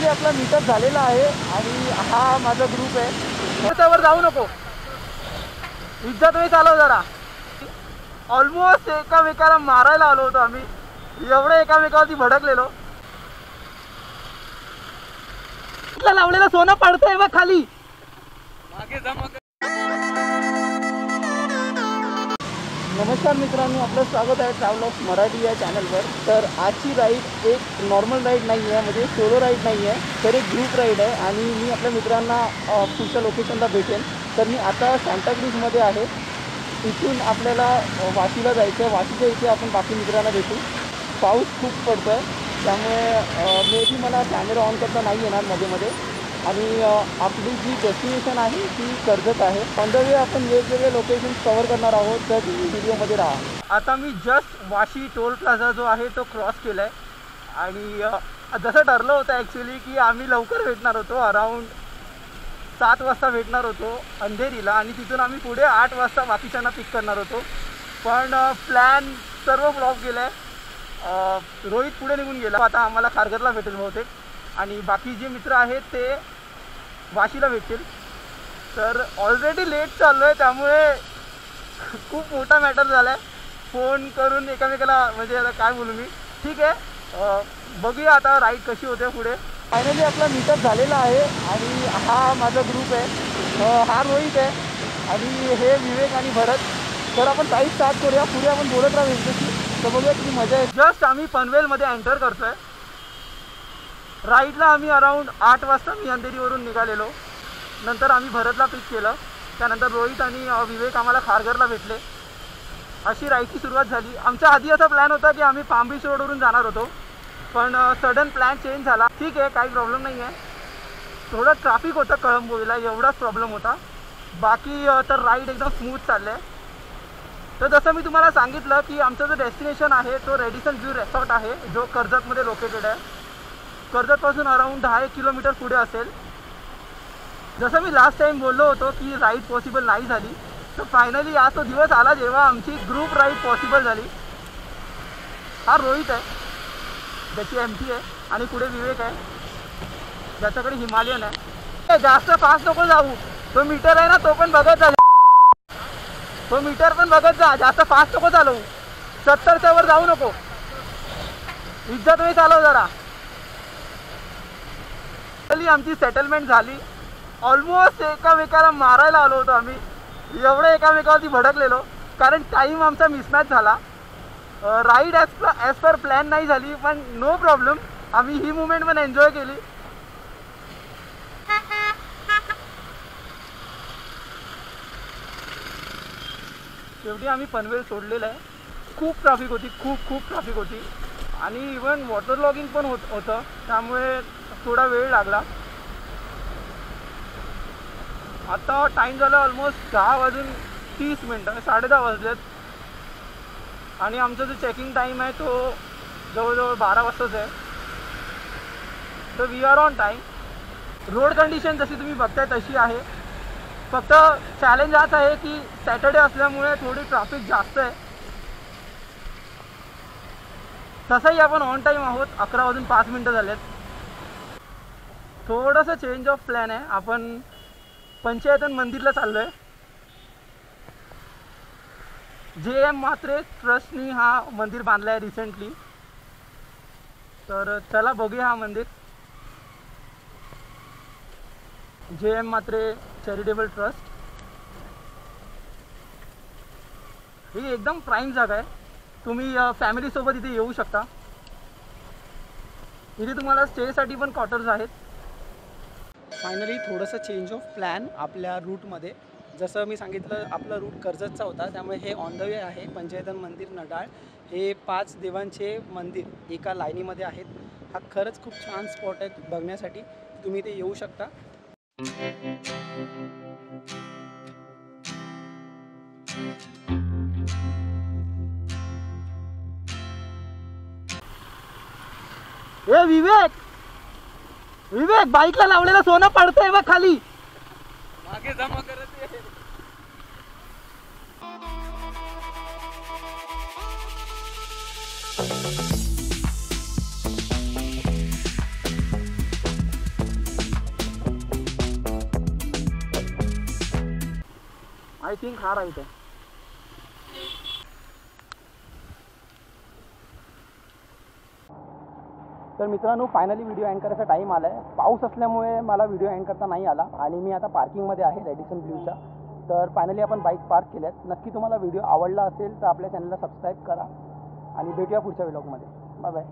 Finally आपला meetup झालेला आहे आणि हा माझा ग्रुप आहे. त्यावर जाऊ नको, इज्जत नाही चालव जरा. ऑलमोस्ट एकामेकाला मारायला आलो होतो आम्ही, एवढं एकामेकावरती भडकलेलो. लावलेलं सोनं पडतंय बघ खाली. नमस्कार मित्रांनो, आपलं स्वागत आहे ट्रॅव्हलर्स मराठी या चॅनलवर. तर आजची राईड एक नॉर्मल राईड नाही आहे, म्हणजे सोलो राईड नाही आहे, तर एक ग्रुप राईड आहे. आणि मी आपल्या मित्रांना पुढच्या लोकेशनला भेटेन. तर मी आता सांताक्रूजमध्ये आहे. इथून आपल्याला वाशीला जायचं आहे. वाशीच्या इथे आपण बाकी मित्रांना भेटू. पाऊस खूप पडतो आहे, त्यामुळे मे बी मला कॅमेरा ऑन करता नाही येणार मध्ये. आणि आपली जी डेस्टिनेशन आहे ती कर्जत आहे. ऑन द वे आपण वेगवेगळे लोकेशन्स कव्हर करणार आहोत, तर तुम्ही व्हिडिओमध्ये राहा. आता मी जस्ट वाशी टोल प्लाझा जो आहे तो क्रॉस केला आहे. आणि जसं ठरलं होतं ॲक्च्युली की आम्ही लवकर भेटणार होतो, अराऊंड 7 वाजता भेटणार होतो अंधेरीला, आणि तिथून आम्ही पुढे 8 वाजता बाकीच्यांना पिक करणार होतो. पण प्लॅन सर्व ब्लॉक गेला आहे. रोहित पुढे निघून गेला, आता आम्हाला खारघरला भेटेल बहुतेक, आणि बाकी जे मित्र आहेत ते वाशीला भेटतील. तर ऑलरेडी लेट चाललो आहे, त्यामुळे खूप मोठा मॅटर झाला आहे. फोन करून एकामेकाला, म्हणजे आता काय बोलू मी. ठीक आहे, बघूया आता राईड कशी होते पुढे. फायनली आपला मीटअप झालेला आहे आणि हा माझा ग्रुप आहे. हा रोहित आहे आणि हे विवेक आणि भरत. तर आपण राईड स्टार्ट करूया, पुढे आपण बोलत राहू यांच्याशी. तर बघूया किती मजा आहे. जस्ट आम्ही पनवेलमध्ये एंटर करतो आहे. राईडला आम्ही अराऊंड 8 वाजता मी अंधेरीवरून निघालेलो. नंतर आम्ही भरतला पिक केलं. त्यानंतर रोहित आणि विवेक आम्हाला खारघरला भेटले. अशी राईडची सुरुवात झाली. आमच्या आधी असा प्लॅन होता की आम्ही पाम बीच रोडवरून जाणार होतो, पण सडन प्लॅन चेंज झाला. ठीक आहे, काही प्रॉब्लेम नाही आहे. थोडं ट्रॅफिक होतं कळंबोलीला, एवढाच प्रॉब्लेम होता. बाकी तर राईड एकदम स्मूथ चाललं आहे. तर जसं मी तुम्हाला सांगितलं की आमचं जो डेस्टिनेशन आहे तो रेडिसन व्ह्यू रिसॉर्ट आहे, जो कर्जतमध्ये लोकेटेड आहे. कर्जतपासून अराऊंड 10 किलोमीटर पुढे असेल. जसं मी लास्ट टाईम बोललो होतो की राईड पॉसिबल नाही झाली, तर फायनली आज तो दिवस आला जेव्हा आमची ग्रुप राईड पॉसिबल झाली. हा रोहित आहे, त्याची MT आहे, आणि पुढे विवेक आहे, ज्याच्याकडे हिमालयन आहे. जास्त फास्ट नको जाऊ, तो मीटर आहे ना तो पण बघत जा, तो मीटर पण बघत जा. जास्त फास्ट नको चालवू, 70च्या वर जाऊ नको, इज्जत नाही चालव जरा. आमची सेटलमेंट झाली. ऑलमोस्ट एकामेकाला मारायला आलो होतो आम्ही, एवढं एकामेकावरती भडकलेलो, कारण टाईम आमचा मिसमॅच झाला. राईड ॲज पर प्लॅन नाही झाली, पण नो प्रॉब्लेम, आम्ही ही मुवमेंट पण एन्जॉय केली. शेवटी आम्ही पनवेल सोडलेलं आहे. खूप ट्रॅफिक होती, खूप ट्रॅफिक होती, आणि इवन वॉटर लॉगिंग पण होतं, त्यामुळे थोडा वेळ लागला. आता टाईम झाला ऑलमोस्ट 10:30, 10:30 वाजलेत. आणि आमचा जो चेकिंग टाईम आहे तो जवळजवळ 12 वाजताच आहे. तर we are on time. Road condition जशी तुम्ही बघताय तशी आहे. फक्त चॅलेंज हाच आहे की सॅटर्डे असल्यामुळे थोडी ट्रॅफिक जास्त आहे. तसंही आपण ऑन टाईम आहोत, 11:05 झालेत. थोडंसं चेंज ऑफ प्लॅन आहे. आपण पंचायतन मंदिरला चाललो आहे. JM म्हात्रे ट्रस्टनी हा मंदिर बांधला आहे रिसेंटली. तर चला बघूया हा मंदिर. JM Mhatre charitable trust. ही एकदम प्राईम जागा आहे. तुम्ही फॅमिलीसोबत इथे येऊ शकता. इथे तुम्हाला स्टेसाठी पण क्वार्टर्स आहेत. फायनली थोडंसं चेंज ऑफ प्लॅन आपल्या रूटमध्ये. जसं मी सांगितलं आपला रूट कर्जतचा होता, त्यामुळे हे ऑन द वे आहे. पंचायतन मंदिर नडाळ, हे 5 देवांचे मंदिर एका लाईनीमध्ये आहेत. हा खरंच खूप छान स्पॉट आहे बघण्यासाठी, तुम्ही इथे येऊ शकता. ए विवेक, बाईकला लावलेलं सोनं पडतंय बघ खाली. मागे जमा करत आहे. आय थिंक हा राईट आहे. तर मित्रांनो फायनली व्हिडिओ एंड करायचा टाईम आला आहे. पाऊस असल्यामुळे मला व्हिडिओ एंड करता नाही आला आणि मी आता पार्किंगमध्ये आहे रेडिसन ब्ल्यूच्या. तर फायनली आपण बाईक पार्क केल्यात. नक्की तुम्हाला व्हिडिओ आवडला असेल तर आपल्या चॅनलला सबस्क्राईब करा आणि भेटूया पुढच्या व्लॉगमध्ये. Bye bye.